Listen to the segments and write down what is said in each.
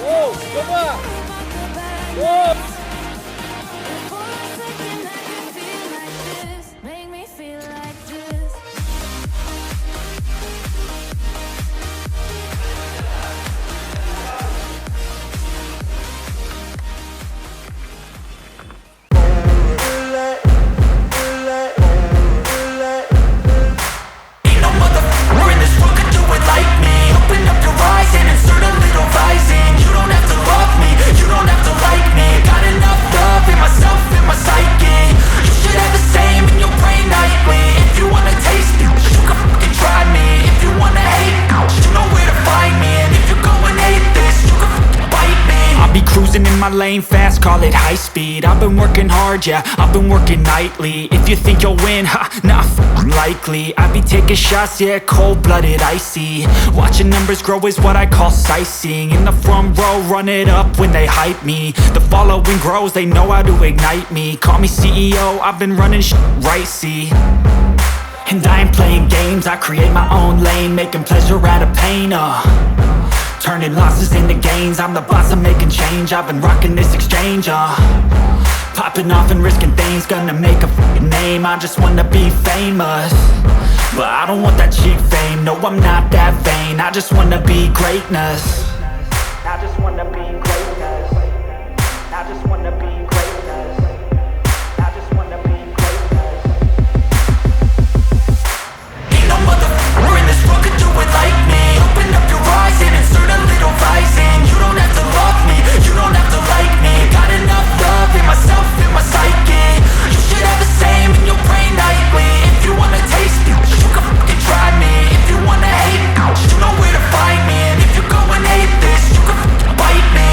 Wow, coba. Wow. Ain't no motherfucker in this world could do it like me. Open up your eyes and insert a little rising. You don't have to love me, you don't have to like me. Got enough love in myself, in my psyche. You should have the same in your brain nightly. If you wanna taste me, you can fucking try me. If you wanna hate, you know where to find me. And if you're going hate this, you can fucking bite me. I'll be cruising in my lane fast, call it high speed. I've been working hard, yeah, I've been working nightly. If you think you'll win, ha, nah, unlikely. I be taking shots, yeah, cold-blooded, icy. Watching numbers grow is what I call sightseeing. In the front row, run it up when they hype me. The following grows, they know how to ignite me. Call me CEO, I've been running shit right, see. And I ain't playing games, I create my own lane. Making pleasure out of pain, turning losses into gains. I'm the boss, I'm making change. I've been rocking this exchange, popping off and risking things. Gonna make a fucking name, I just wanna be famous. But I don't want that cheap fame, no I'm not that vain. I just wanna be greatness. I just wanna be greatness. I just wanna be greatness. I just wanna be greatness. Ain't no motherfucker in this world could do it like me. Open up your eyes and insert a little rising. You don't have to love me, you don't have to like me. Got enough love in myself, in my psyche. You should have the same in your brain nightly. If you wanna taste me, you can fucking try me. If you wanna hate, you know where to find me. And if you're going hate this, you can fucking bite me.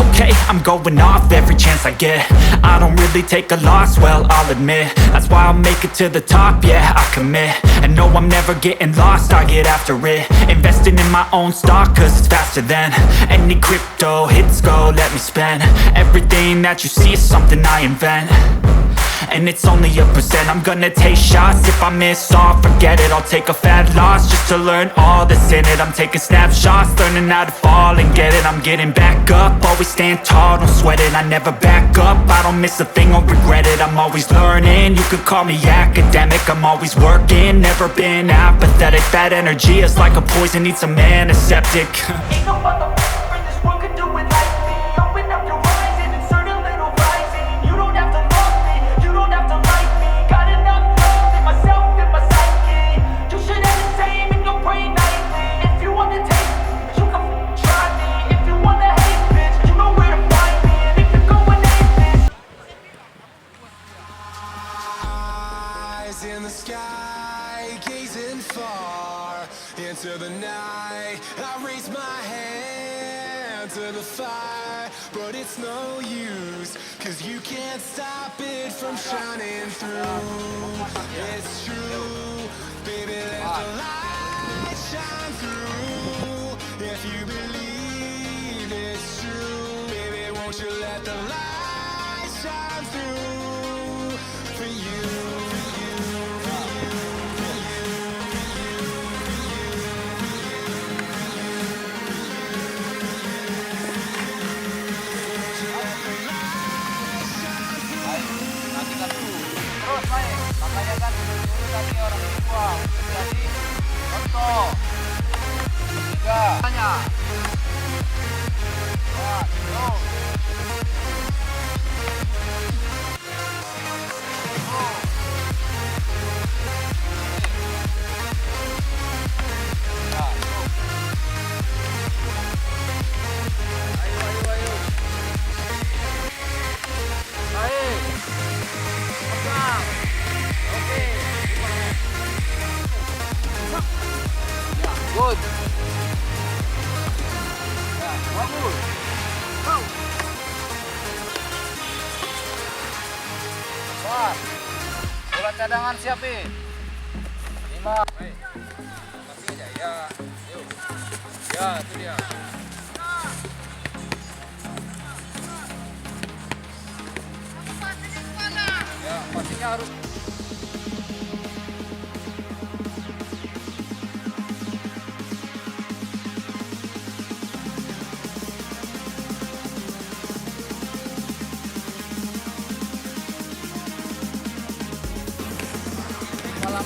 Okay, I'm going off every chance I get. I don't really take a loss, well, I'll admit. That's why I'll make it to the top, yeah, I commit. And no, I'm never getting lost, I get after it. Investing in my own stock, cause it's faster than any crypto hits go, let me spend. Everything that you see is something I invent. And it's only a percent. I'm gonna take shots. If I miss all, forget it. I'll take a fat loss just to learn all that's in it. I'm taking snapshots, learning how to fall and get it. I'm getting back up, always stand tall, don't sweat it. I never back up, I don't miss a thing or regret it. I'm always learning, you could call me academic. I'm always working, never been apathetic. That energy is like a poison, needs some antiseptic. Ain't no motherfucker in this world could do it like me. Open up your eyes and insert a little rising. You don't have to love me, you don't have to like me. Got enough love in myself, in my psyche. You should have the same in your brain nightly. If you wanna taste me, you can try me. If you wanna hate bitch, you know where to find me. And if you're going hate this, eyes in the sky, gazing far into the night. I raise my hand to the fire, but it's no use, cause you can't stop it from shining through. It's true, baby, let the light shine through. If you believe it's true, baby, won't you let the light shine through for you, for you, for you, for Terus naik, makanya kan dulu tadi orang tua jadi contoh. Liga. Tanya. Wah, terus. Good. Ya, bagus. Go. Wah. Bola cadangan siapin. 5. Masih aja ya. Yuk. Ya, itu dia. Ya, pastinya harus.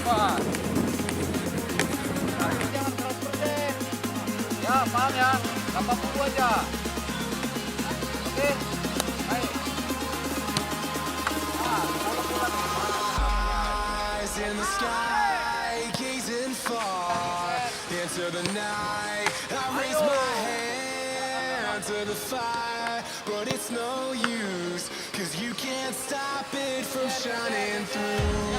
cepat. Tapi jangan 100%. Ya, paham ya? 80 aja. Oke? Ayo. Kalau pulang. Eyes in the sky, gazing far into the night. I raise my hand to the fire, but it's no use, 'cause you can't stop it from shining through.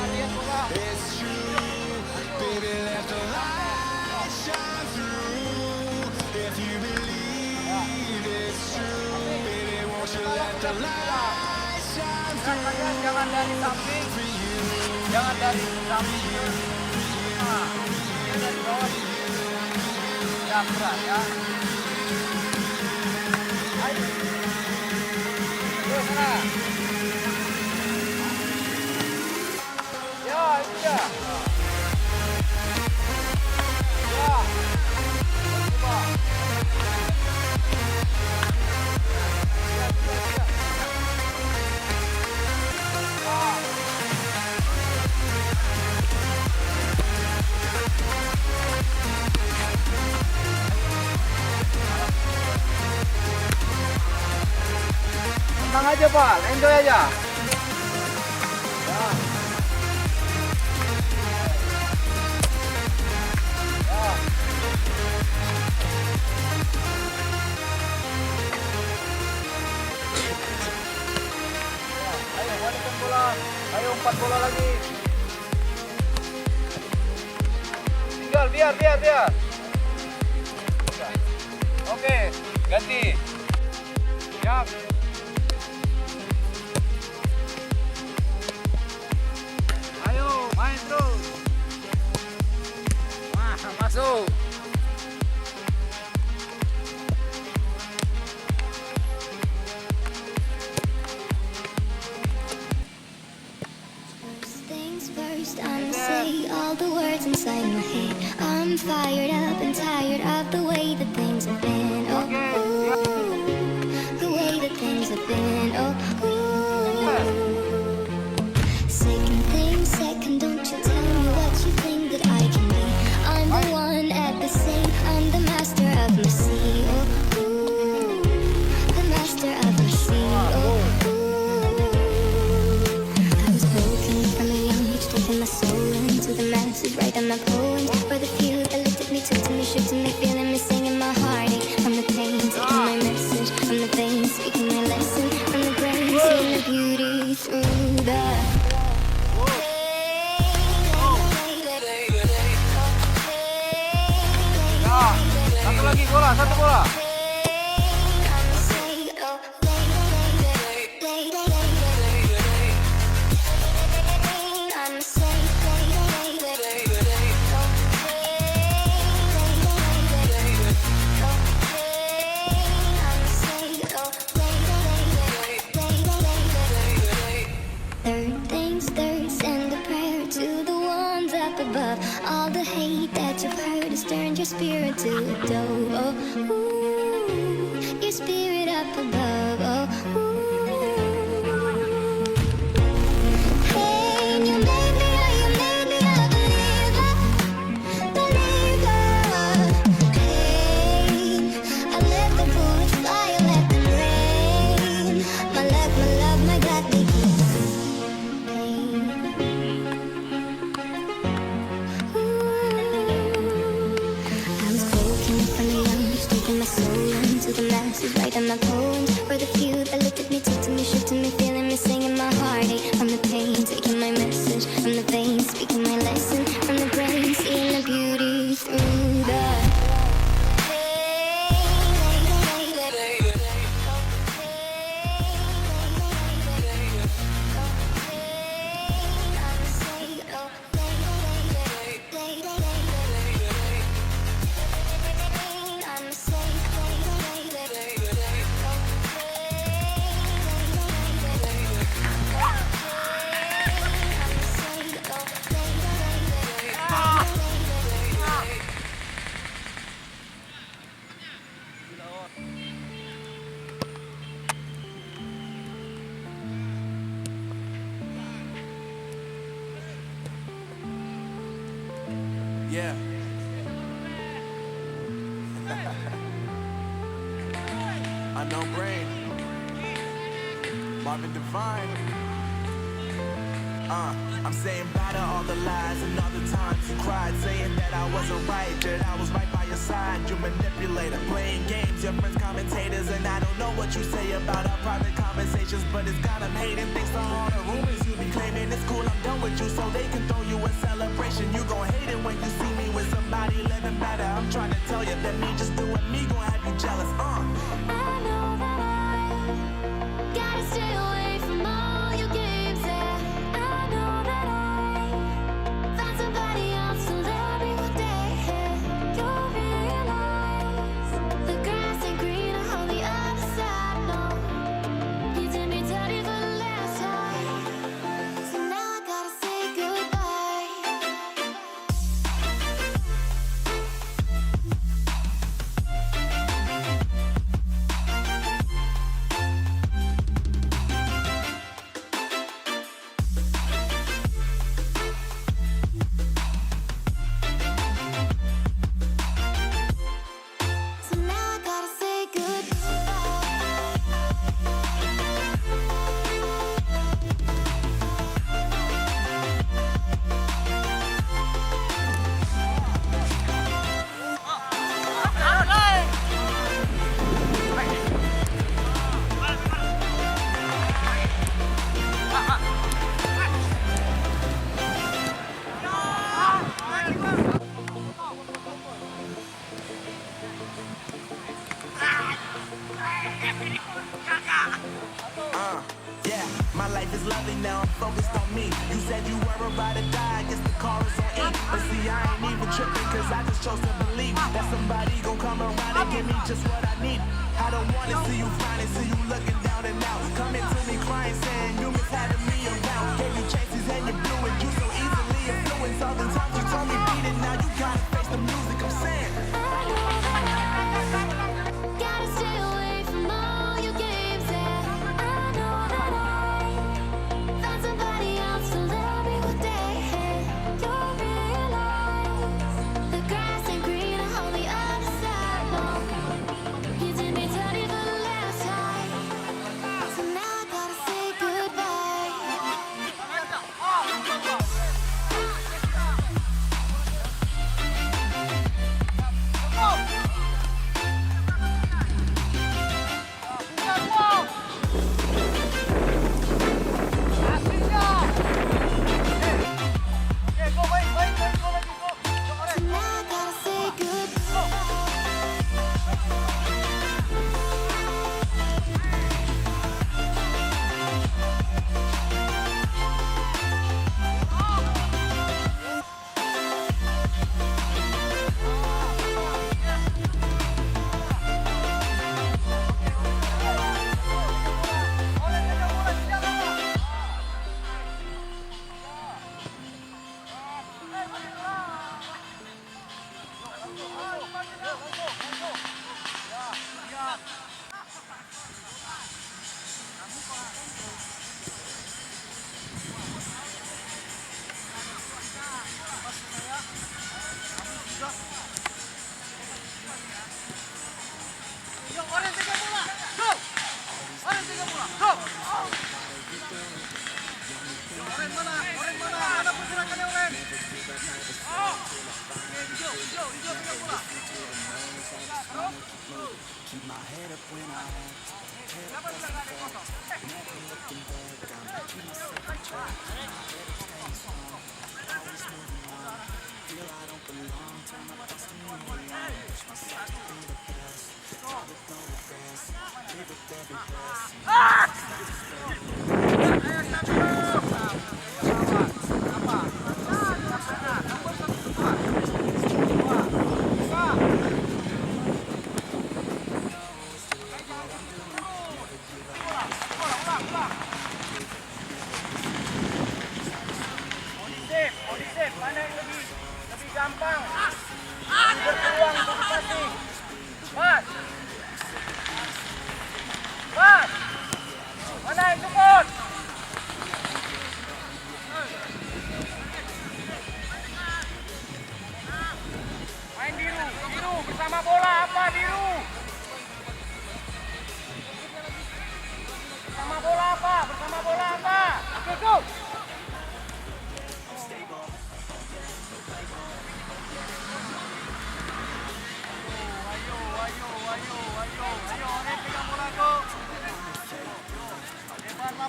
It's true, baby, let the light shine through. If you believe it's true, baby, won't you let the light shine through. Jangan dari samping. Jangan dari samping. Nah, ini dari bawah. Ya, berat ya. Ayo. Terus sana. Ya, itu ya. Ya. Coba. Tenang aja Pak, enjoy aja. Ya. Ya. Ayo balikkan bola. Ayo 4 bola lagi. Tinggal biar. Oke, ganti. Siap. Ayo, main terus. Wah, masuk. First things first, I'ma say all the words inside my head. I'm fired up and tired of the way that things have been. Oh, ooh, the way that things have been. Oh, ooh. Second thing, second, don't you tell me what you think that I can be. I'm the one at the same, I'm the master of my sea. Oh, ooh, the master of my sea. Oh, I was broken from a young age, taking my soul into the masses, writing my poems for the few that looked at me, took to me, shook to me, feeling me, singing my heartache from the pain, taking my message from the veins, speaking my lesson from the brain, seeing the beauty through the. Ya, satu lagi bola, satu bola. Third things third, send a prayer to the ones up above. All the hate that you've heard has turned your spirit to a dove. Oh, ooh, your spirit up above. Oh, ooh. Hey, you made me a believer, believer. Hey, I let the bullets fly, I let them rain. My love, my God, they keep pain. I was broken from a young age, taking my soul into the masses, writing my poems for the few that looked at me, took to me, shook to me, feeling me, singing my heartache from the pain, taking my message from the veins, speaking my lesson from the brain, seeing the beauty through the. Yeah. Unknown brain. Marvin Divine. I'm saying bye to all the lies and all the times you cried, saying that I wasn't right, that I was right by your side. You manipulator, playing games, your friends commentators, and I don't know what you say about our private conversations, but it's got them hating. Thanks to all the rumors you be claiming. It's cool, I'm done with you, so they can throw you a celebration. You gon' hate it when you see me with somebody living better. I'm trying to tell you that me just doing me gon' have you jealous. I know that I gotta stay away from all your games. Yeah, I know that I found somebody else to love me one day. You'll realize the grass ain't greener on the other side. No, you did me dirty for the last time, so now I gotta say goodbye. So now I gotta say Yeah, my life is lovely now, I'm focused on me. You said you were about to die, I guess the car is on E. But see, I ain't even tripping, cause I just chose to believe that somebody gon' come around and give me just what I need. I don't wanna see you finding, see you looking down and out, coming to me crying, saying you miss having me around. Gave you chances and you blew it, you so easily influenced. All the times you told me beat it, now you gotta face the music. I'm saying gotta stay away from all your games. Yeah, I know that I found somebody else to love me one day. You'll realize the grass ain't greener on the other side. No, you did me dirty for the last time, so now I gotta say goodbye. So now I gotta say goodbye.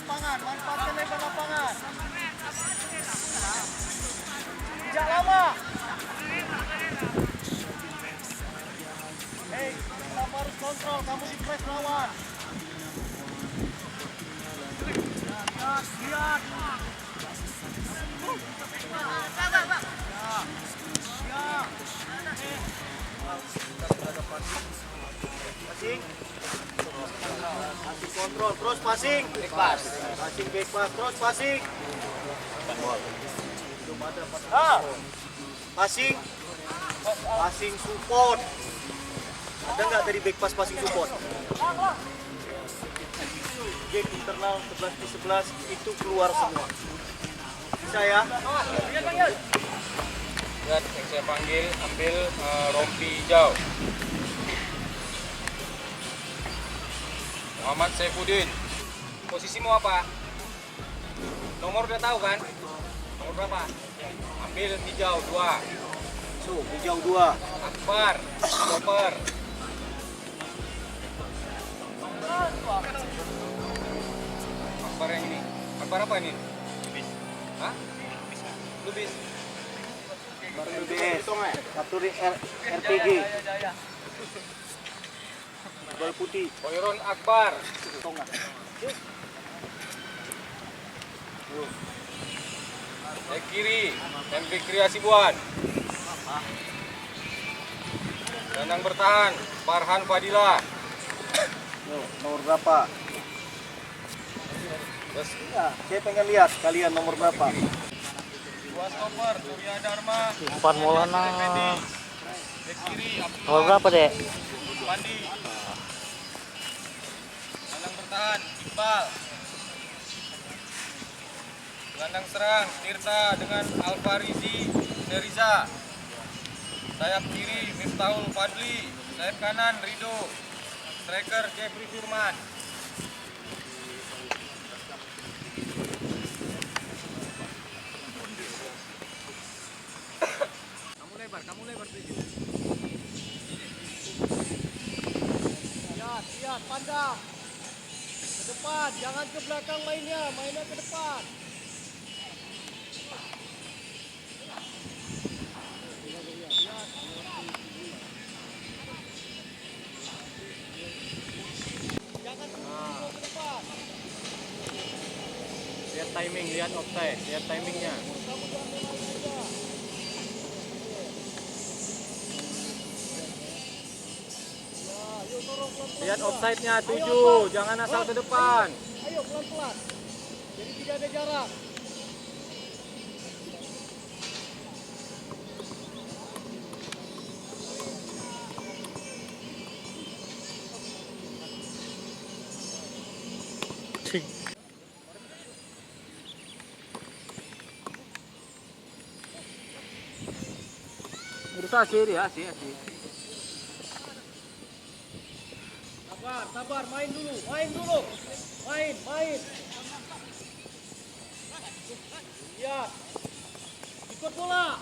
lapangan, manfaatkan lebar lapangan. Tidak lama. Hei, kamu harus kontrol, kamu di press lawan. Lihat. Passing. Passing kontrol, terus passing. Back pass. Passing back pass, terus passing. Passing. Passing support. Ada nggak tadi back pass passing support? Game internal 11-11 itu keluar semua. Bisa ya? Lihat yang saya panggil, ambil rompi hijau. Muhammad Saifuddin. Posisimu apa? Nomor udah tahu kan? Nomor berapa? Ambil hijau 2. So, hijau 2. Akbar, stopper. Akbar yang ini. Akbar apa ini? Hah? Lubis. Baru BS. Satu RPG. Gol putih. Koiron Akbar. Tonga. Back kiri, MP Kreasi Buan. Gelandang bertahan, Farhan Fadila. Nomor berapa? Terus Ya, saya pengen lihat kalian nomor berapa. 2 stopper, Surya Dharma. Umpan Maulana. Back kiri, Abdullah. Nomor berapa, Dek? Pandi. Gelandang bertahan, Iqbal. Gelandang serang, Tirta dengan Alfarizi Neriza. Sayap kiri, Miftahul Fadli. Sayap kanan, Rido. Striker, Jeffrey Firman. Kamu lebar tujuh. Lihat, pandang. Ke depan, jangan ke belakang mainnya ke depan. Jangan ke depan. Lihat timing, lihat offside, lihat timingnya. Lihat offside-nya 7, jangan asal ke depan. Ayo pelan-pelan. Jadi tidak ada jarak. Berusaha sih ya, sih. Sabar, main dulu. Main. Lihat. Ikut bola.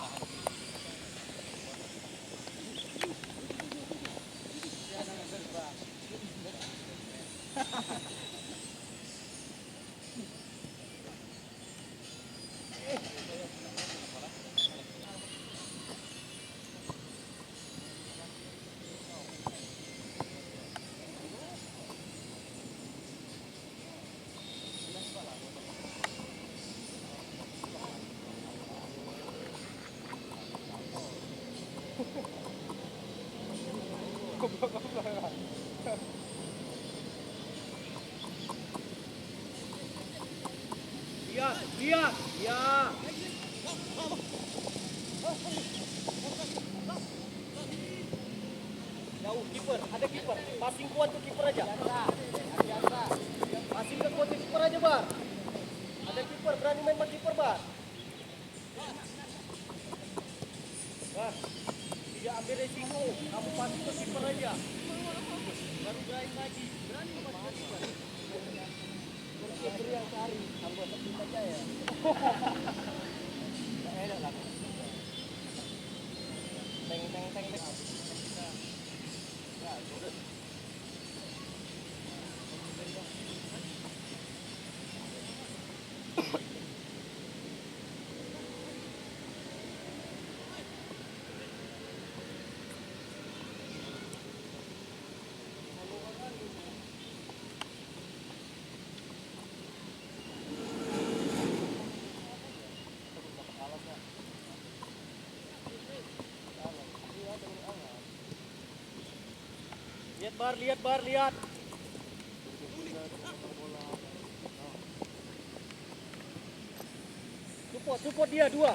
Lihat. Ya. Jauh kiper, ada kiper. Passing kuat ke kiper aja. Passing ke kuat ke kiper aja, Bar. Ada kiper, berani main sama kiper, Bar. Bar, tidak ambil resiko. Kamu passing ke kiper aja. Baru drive lagi. Berani sama kiper. Kiper yang cari, kamu seperti saja ya. Tidak enak lah. Teng. lihat. Support dia, 2.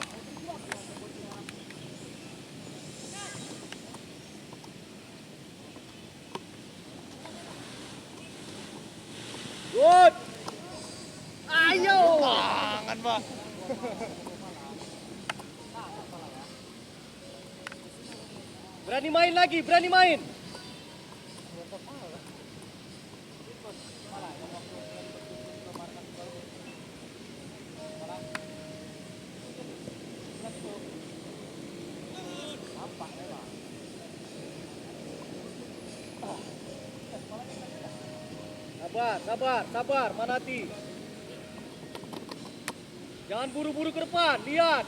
Good. Ayo. Tangan, Pak. Berani main lagi, berani main. Sabar, Manati. Jangan buru-buru ke depan, lihat.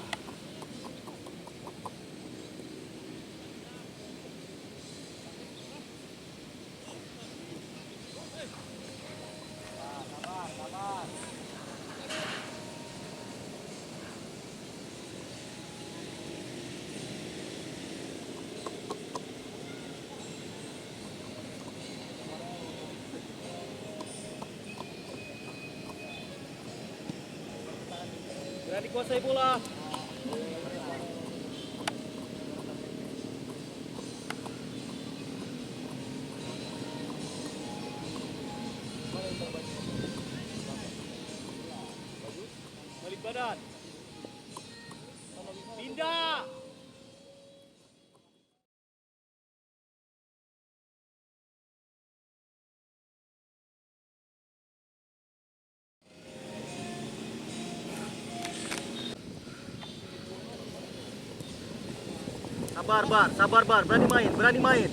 Berani kuasai bola. Balik badan. Pindah. Sabar, Bar. Berani main.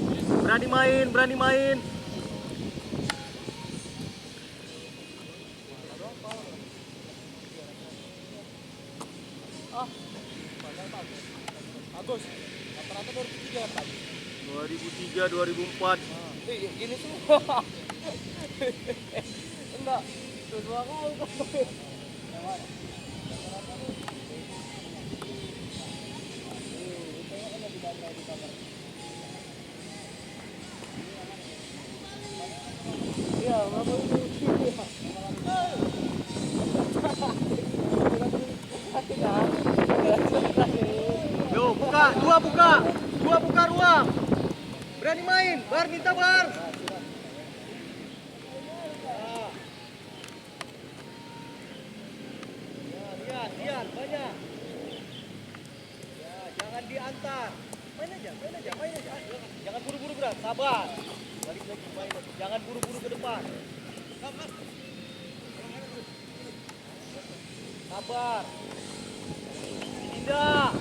Bagus. Rata-rata 2003 kan? 2003, 2004. Gini semua. Enggak. Itu 2 gol. Iya, Bapak itu. Yo, dua buka ruang. Berani main, Bar, minta Bar. Lihat, banyak. Ya, jangan diantar. Main aja. Jangan buru-buru berat, sabar. Balik lagi, main lagi. Jangan buru-buru ke depan. Sabar. Pindah.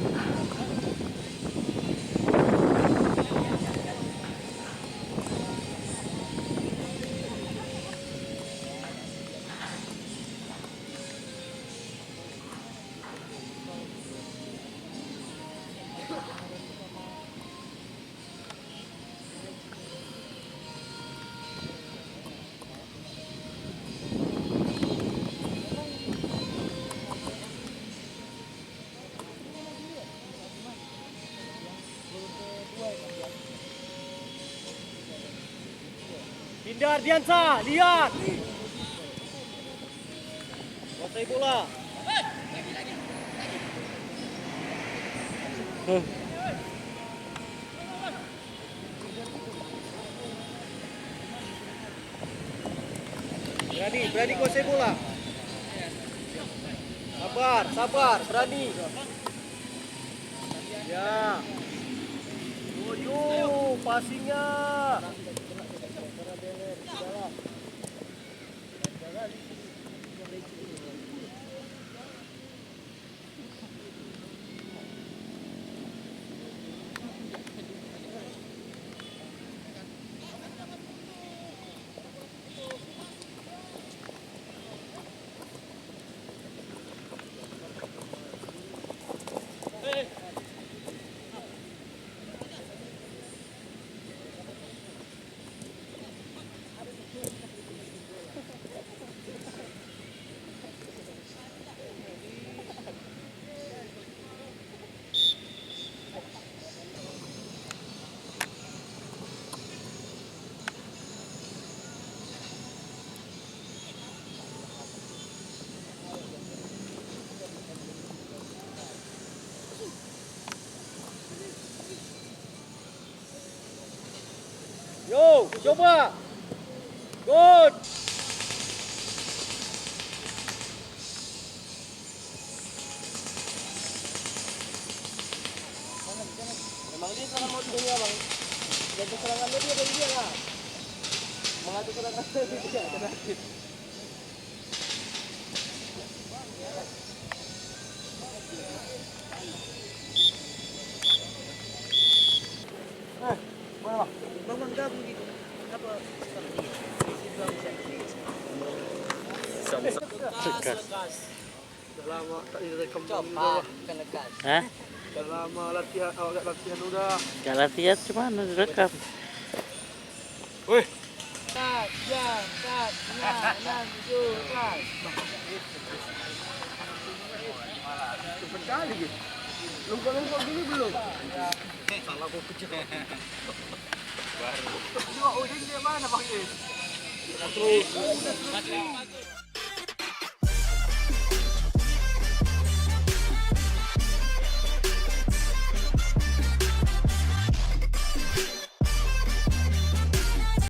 Hindar Diansa, lihat. Kuasai bola. Berani kuasai bola. Sabar, berani. Ya. Passingnya. Coba. Good. Memang dia serangan mau dia bang. Jadi serangan dia dari dia lah. Mengatur serangan dari dia terakhir. Dah lama tak direkam Coba kan lekas. Hah? Dah lama latihan, awak kat latihan udah. Gak latihan cuma direkam. Weh, Kat, jam, kat, enam, tujuh, kat. cepet kali gitu. Lumpur-lumpur gini belum? Salah kau kecil. Baru. Tengok, oh dia mana pakai? Terus.